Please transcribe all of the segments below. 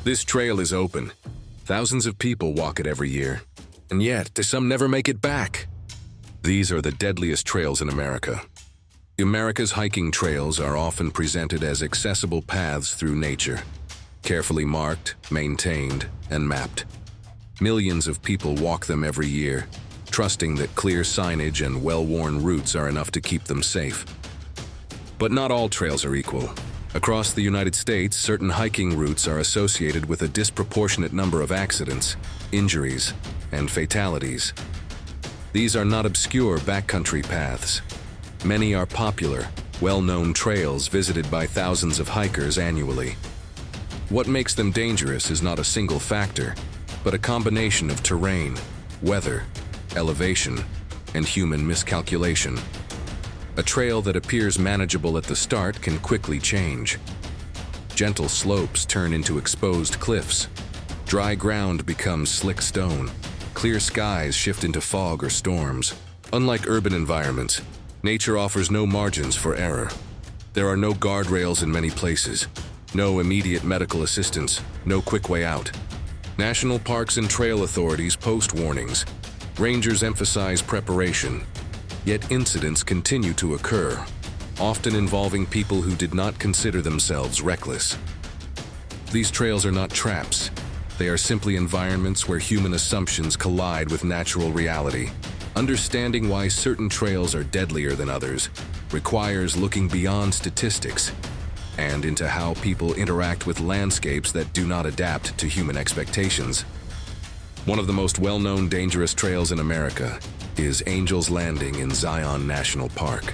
This trail is open. Thousands of people walk it every year, and yet some never make it back. These are the deadliest trails in America. America's hiking trails are often presented as accessible paths through nature, carefully marked, maintained, and mapped. Millions of people walk them every year, trusting that clear signage and well-worn routes are enough to keep them safe. But not all trails are equal. Across the United States, certain hiking routes are associated with a disproportionate number of accidents, injuries, and fatalities. These are not obscure backcountry paths. Many are popular, well-known trails visited by thousands of hikers annually. What makes them dangerous is not a single factor, but a combination of terrain, weather, elevation, and human miscalculation. A trail that appears manageable at the start can quickly change. Gentle slopes turn into exposed cliffs. Dry ground becomes slick stone. Clear skies shift into fog or storms. Unlike urban environments, nature offers no margins for error. There are no guardrails in many places, no immediate medical assistance, no quick way out. National parks and trail authorities post warnings. Rangers emphasize preparation. Yet incidents continue to occur, often involving people who did not consider themselves reckless. These trails are not traps. They are simply environments where human assumptions collide with natural reality. Understanding why certain trails are deadlier than others requires looking beyond statistics and into how people interact with landscapes that do not adapt to human expectations. One of the most well-known dangerous trails in America is Angel's Landing in Zion National Park.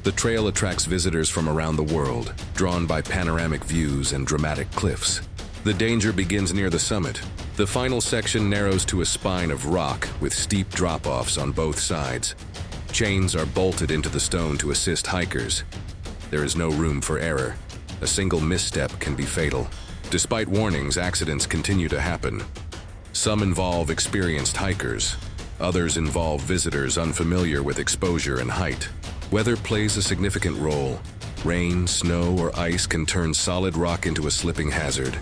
The trail attracts visitors from around the world, drawn by panoramic views and dramatic cliffs. The danger begins near the summit. The final section narrows to a spine of rock with steep drop-offs on both sides. Chains are bolted into the stone to assist hikers. There is no room for error. A single misstep can be fatal. Despite warnings, accidents continue to happen. Some involve experienced hikers. Others involve visitors unfamiliar with exposure and height. Weather plays a significant role. Rain, snow, or ice can turn solid rock into a slipping hazard.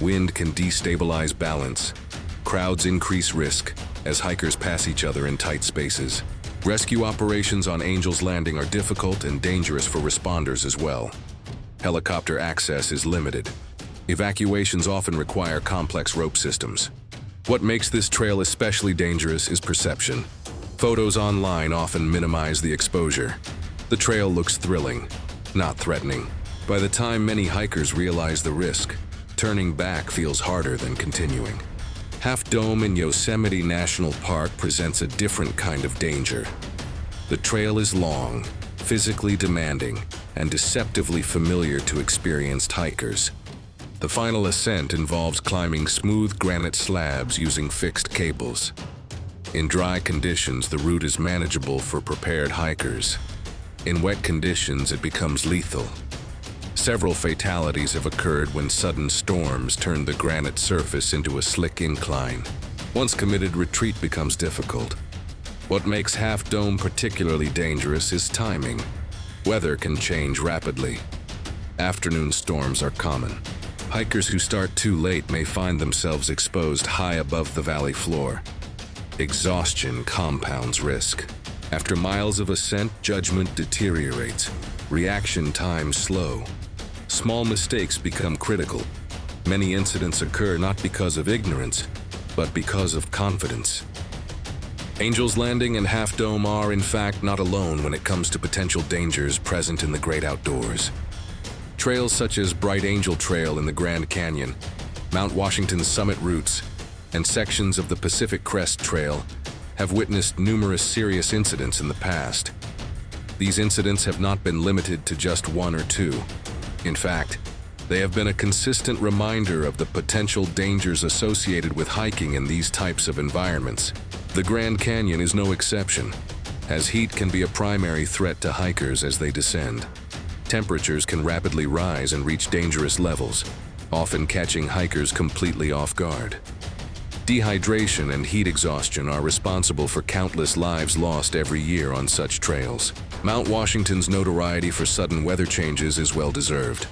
Wind can destabilize balance. Crowds increase risk as hikers pass each other in tight spaces. Rescue operations on Angel's Landing are difficult and dangerous for responders as well. Helicopter access is limited. Evacuations often require complex rope systems. What makes this trail especially dangerous is perception. Photos online often minimize the exposure. The trail looks thrilling, not threatening. By the time many hikers realize the risk, turning back feels harder than continuing. Half Dome in Yosemite National Park presents a different kind of danger. The trail is long, physically demanding, and deceptively familiar to experienced hikers. The final ascent involves climbing smooth granite slabs using fixed cables. In dry conditions, the route is manageable for prepared hikers. In wet conditions, it becomes lethal. Several fatalities have occurred when sudden storms turned the granite surface into a slick incline. Once committed, retreat becomes difficult. What makes Half Dome particularly dangerous is timing. Weather can change rapidly. Afternoon storms are common. Hikers who start too late may find themselves exposed high above the valley floor. Exhaustion compounds risk. After miles of ascent, judgment deteriorates. Reaction times slow. Small mistakes become critical. Many incidents occur not because of ignorance, but because of confidence. Angel's Landing and Half Dome are, in fact, not alone when it comes to potential dangers present in the great outdoors. Trails such as Bright Angel Trail in the Grand Canyon, Mount Washington's summit routes, and sections of the Pacific Crest Trail have witnessed numerous serious incidents in the past. These incidents have not been limited to just one or two. In fact, they have been a consistent reminder of the potential dangers associated with hiking in these types of environments. The Grand Canyon is no exception, as heat can be a primary threat to hikers as they descend. Temperatures can rapidly rise and reach dangerous levels, often catching hikers completely off guard. Dehydration and heat exhaustion are responsible for countless lives lost every year on such trails. Mount Washington's notoriety for sudden weather changes is well deserved.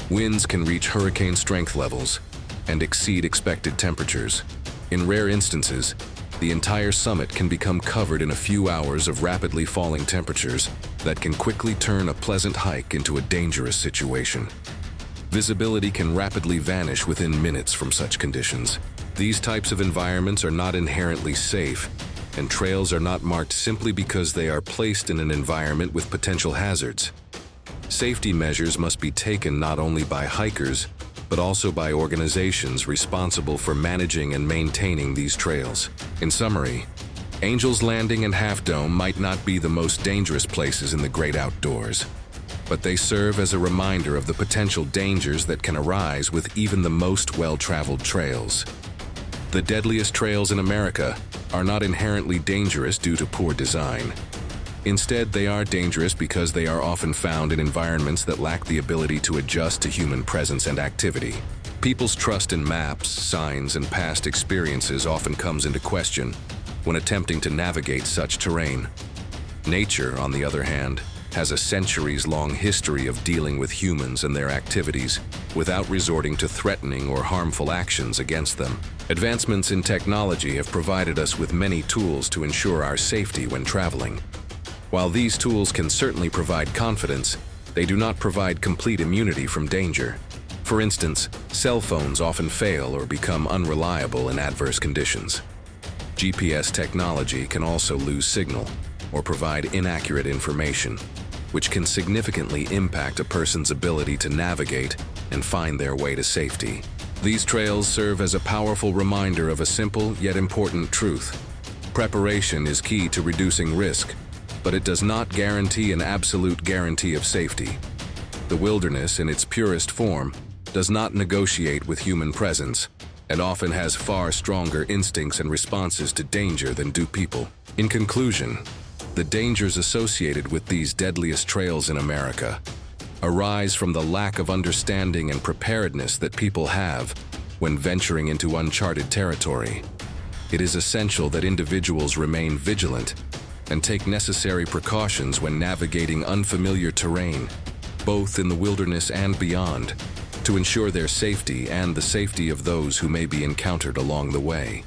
Winds can reach hurricane strength levels. and exceed expected temperatures. In rare instances, the entire summit can become covered in a few hours of rapidly falling temperatures that can quickly turn a pleasant hike into a dangerous situation. Visibility can rapidly vanish within minutes from such conditions. These types of environments are not inherently safe, and trails are not marked simply because they are placed in an environment with potential hazards. Safety measures must be taken not only by hikers, but also by organizations responsible for managing and maintaining these trails. In summary, Angel's Landing and Half Dome might not be the most dangerous places in the great outdoors, but they serve as a reminder of the potential dangers that can arise with even the most well-traveled trails. The deadliest trails in America are not inherently dangerous due to poor design. Instead, they are dangerous because they are often found in environments that lack the ability to adjust to human presence and activity. People's trust in maps, signs, and past experiences often comes into question when attempting to navigate such terrain. Nature, on the other hand, has a centuries-long history of dealing with humans and their activities without resorting to threatening or harmful actions against them. Advancements in technology have provided us with many tools to ensure our safety when traveling. While these tools can certainly provide confidence, they do not provide complete immunity from danger. For instance, cell phones often fail or become unreliable in adverse conditions. GPS technology can also lose signal or provide inaccurate information, which can significantly impact a person's ability to navigate and find their way to safety. These trails serve as a powerful reminder of a simple yet important truth. Preparation is key to reducing risk, but it does not guarantee an absolute guarantee of safety. The wilderness, in its purest form, does not negotiate with human presence and often has far stronger instincts and responses to danger than do people. In conclusion, the dangers associated with these deadliest trails in America arise from the lack of understanding and preparedness that people have when venturing into uncharted territory. It is essential that individuals remain vigilant and take necessary precautions when navigating unfamiliar terrain, both in the wilderness and beyond, to ensure their safety and the safety of those who may be encountered along the way.